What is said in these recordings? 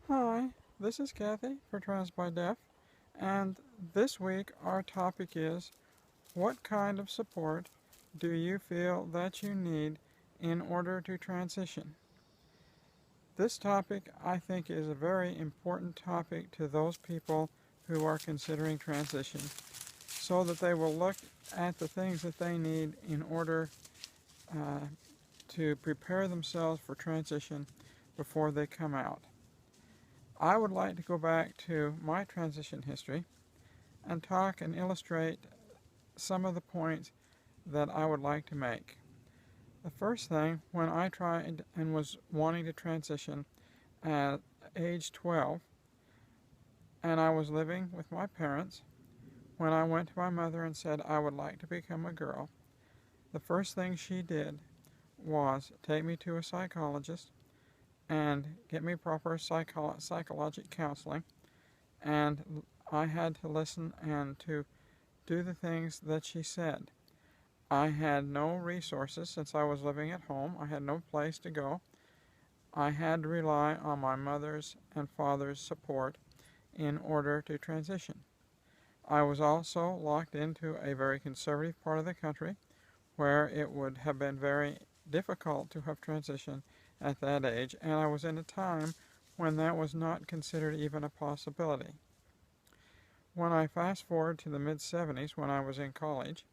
Hi, this is Kathy for Trans by Deaf, and this week our topic is what kind of support do you feel that you need in order to transition? This topic I think is a very important topic to those people who are considering transition so that they will look at the things that they need in order uh, to prepare themselves for transition before they come out. I would like to go back to my transition history and talk and illustrate some of the points that I would like to make. The first thing, when I tried and was wanting to transition at age 12, and I was living with my parents, when I went to my mother and said I would like to become a girl, the first thing she did was take me to a psychologist and get me proper psychological counseling, and I had to listen and to do the things that she said. I had no resources since I was living at home. I had no place to go. I had to rely on my mother's and father's support in order to transition. I was also locked into a very conservative part of the country where it would have been very difficult to have transitioned at that age, and I was in a time when that was not considered even a possibility. When I fast forward to the mid 70s when I was in college,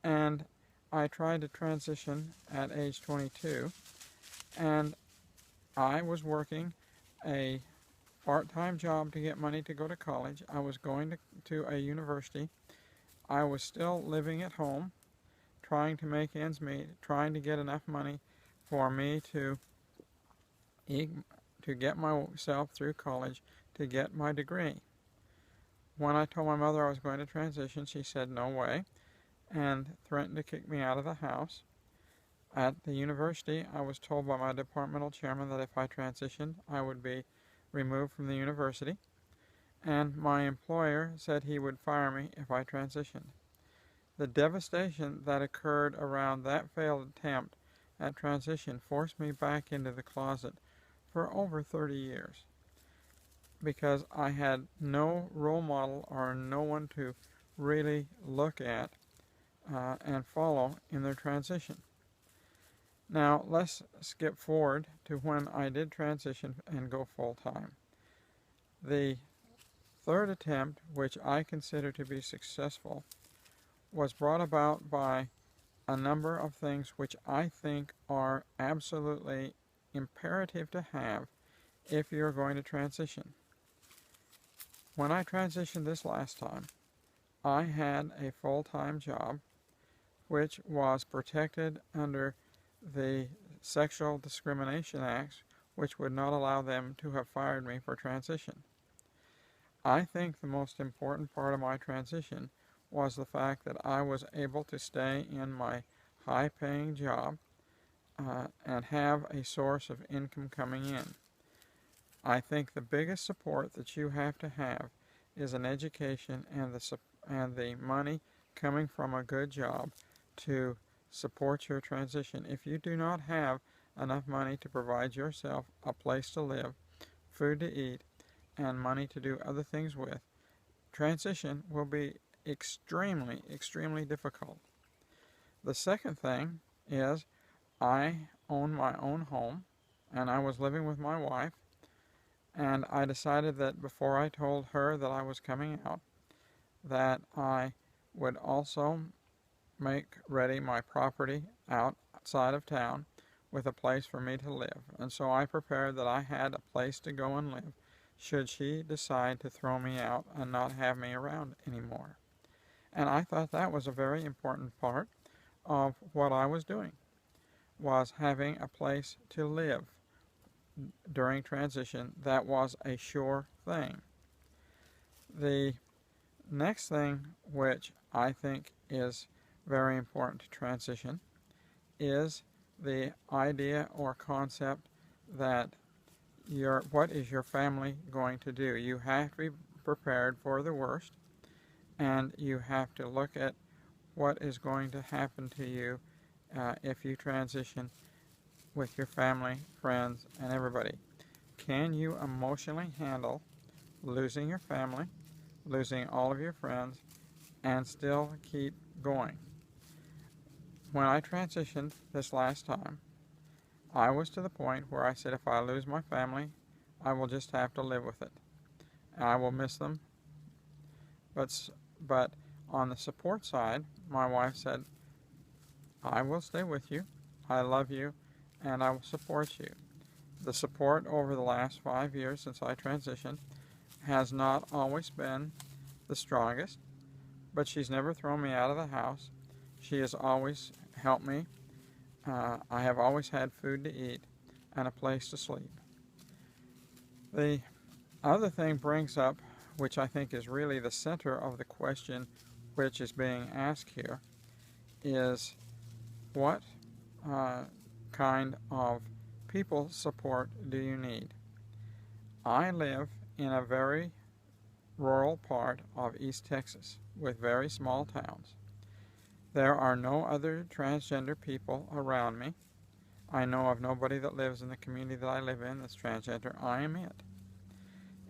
and I tried to transition at age 22, and I was working a part-time job to get money to go to college. I was going to a university. I was still living at home, trying to make ends meet, trying to get enough money for me to get myself through college to get my degree. When I told my mother I was going to transition, she said no way and threatened to kick me out of the house. At the university, I was told by my departmental chairman that if I transitioned, I would be removed from the university, and my employer said he would fire me if I transitioned. The devastation that occurred around that failed attempt at transition forced me back into the closet for over 30 years because I had no role model or no one to really look at and follow in their transition. Now let's skip forward to when I did transition and go full time. The third attempt, which I consider to be successful, was brought about by a number of things which I think are absolutely imperative to have if you're going to transition. When I transitioned this last time, I had a full-time job which was protected under the Sexual Discrimination Act, which would not allow them to have fired me for transition. I think the most important part of my transition was the fact that I was able to stay in my high-paying job and have a source of income coming in. I think the biggest support that you have to have is an education and the money coming from a good job to support your transition. If you do not have enough money to provide yourself a place to live, food to eat, and money to do other things with, transition will be extremely, extremely difficult. The second thing is I own my own home and I was living with my wife, and I decided that before I told her that I was coming out that I would also make ready my property outside of town with a place for me to live. And so I prepared that I had a place to go and live should she decide to throw me out and not have me around anymore. And I thought that was a very important part of what I was doing, was having a place to live during transition that was a sure thing. The next thing which I think is very important to transition is the idea or concept that what is your family going to do? You have to be prepared for the worst, and you have to look at what is going to happen to you if you transition with your family, friends, and everybody. can you emotionally handle losing your family, losing all of your friends, and still keep going? When I transitioned this last time, I was to the point where I said if I lose my family, I will just have to live with it. I will miss them. But on the support side, my wife said, I will stay with you, I love you, and I will support you. The support over the last 5 years since I transitioned has not always been the strongest, but she's never thrown me out of the house. She has always helped me. I have always had food to eat and a place to sleep. The other thing brings up, which I think is really the center of the question which is being asked here, is what kind of people support do you need? I live in a very rural part of East Texas with very small towns. There are no other transgender people around me. I know of nobody that lives in the community that I live in that's transgender. I am it.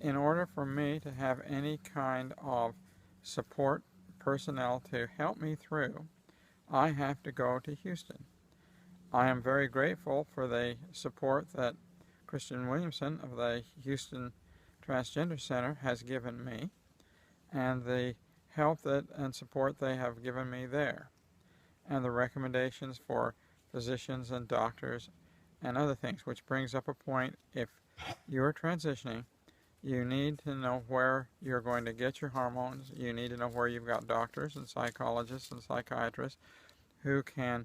In order for me to have any kind of support personnel to help me through, I have to go to Houston. I am very grateful for the support that Christian Williamson of the Houston Transgender Center has given me, and the help and support they have given me there, and the recommendations for physicians and doctors and other things, which brings up a point. If you're transitioning, you need to know where you're going to get your hormones. You need to know where you've got doctors and psychologists and psychiatrists who can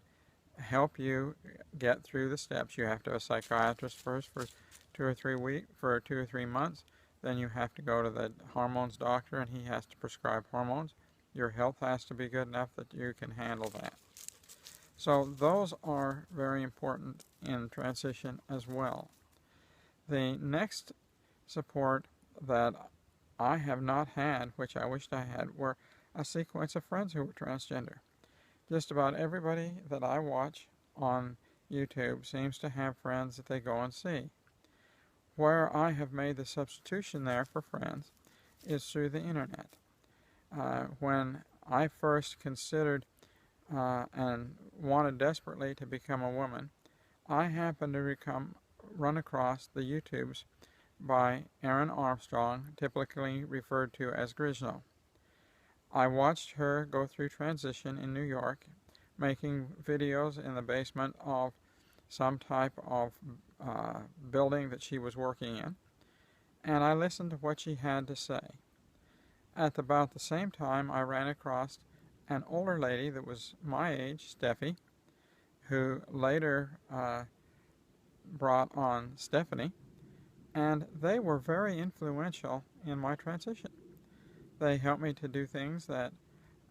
help you get through the steps. You have to have a psychiatrist first for 2 or 3 weeks, for 2 or 3 months. Then you have to go to the hormones doctor, and he has to prescribe hormones. Your health has to be good enough that you can handle that. So those are very important in transition as well. The next support that I have not had, which I wished I had, were a sequence of friends who were transgender. Just about everybody that I watch on YouTube seems to have friends that they go and see. Where I have made the substitution there for friends is through the internet. When I first considered and wanted desperately to become a woman, I happened to run across the YouTubes by Erin Armstrong, typically referred to as Grisno. I watched her go through transition in New York, making videos in the basement of some type of building that she was working in, and I listened to what she had to say. At about the same time, I ran across an older lady that was my age, Steffi, who later brought on Stephanie, and they were very influential in my transition. They helped me to do things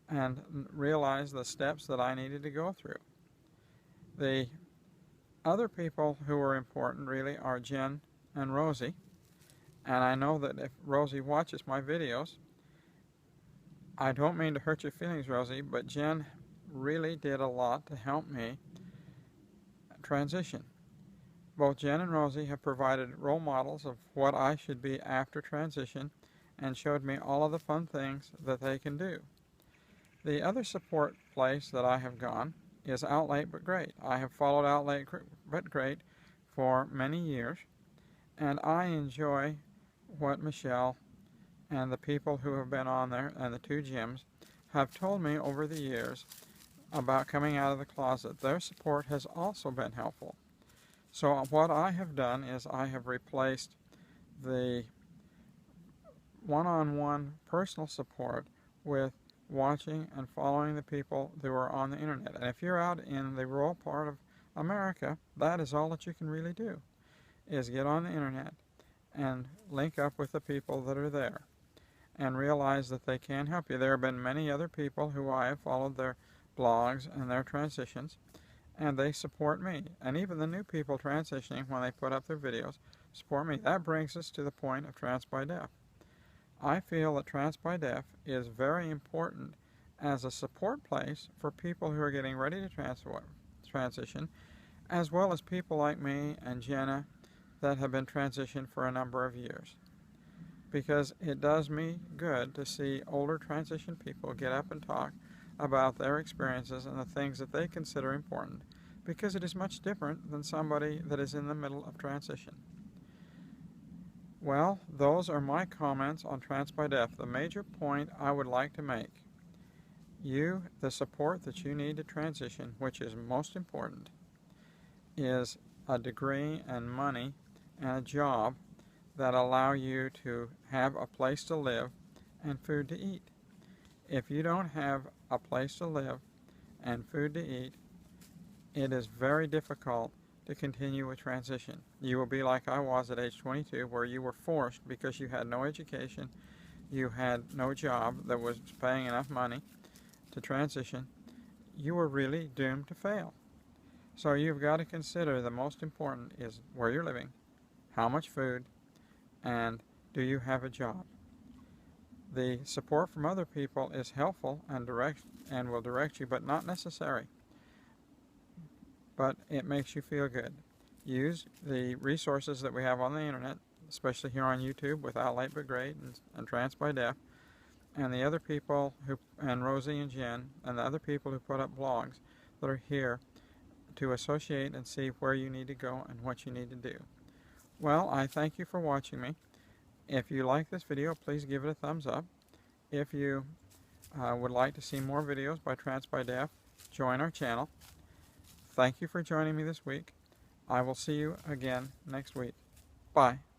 and realize the steps that I needed to go through. The other people who are important really are Jen and Rosie, and I know that if Rosie watches my videos, I don't mean to hurt your feelings, Rosie, but Jen really did a lot to help me transition. Both Jen and Rosie have provided role models of what I should be after transition and showed me all of the fun things that they can do. The other support place that I have gone is Out Late But Great. I have followed Out Late But Great for many years, and I enjoy what Michelle and the people who have been on there and the 2 Jims have told me over the years about coming out of the closet. Their support has also been helpful. So what I have done is I have replaced the one-on-one personal support with watching and following the people that are on the internet. And if you're out in the rural part of America, that is all that you can really do, is get on the internet and link up with the people that are there and realize that they can help you. There have been many other people who I have followed their blogs and their transitions, and they support me. And even the new people transitioning, when they put up their videos, support me. That brings us to the point of Trans by Deaf. I feel that Trans by Deaf is very important as a support place for people who are getting ready to transition, as well as people like me and Jenna that have been transitioned for a number of years, because it does me good to see older transition people get up and talk about their experiences and the things that they consider important, because it is much different than somebody that is in the middle of transition. Well, those are my comments on Trans by Deaf. The major point I would like to make: the support that you need to transition, which is most important, is a degree and money and a job that allow you to have a place to live and food to eat. If you don't have a place to live and food to eat, it is very difficult to continue with transition. You will be like I was at age 22, where you were forced because you had no education, you had no job that was paying enough money to transition. You were really doomed to fail. So you've got to consider the most important is where you're living, how much food, and do you have a job. The support from other people is helpful and will direct you, but not necessary. But it makes you feel good. Use the resources that we have on the internet, especially here on YouTube with Out Late But Great and Trans by Deaf, and the other people and Rosie and Jen, and the other people who put up blogs that are here to associate and see where you need to go and what you need to do. Well, I thank you for watching me. If you like this video, please give it a thumbs up. If you would like to see more videos by Trans by Deaf, join our channel. Thank you for joining me this week. I will see you again next week. Bye.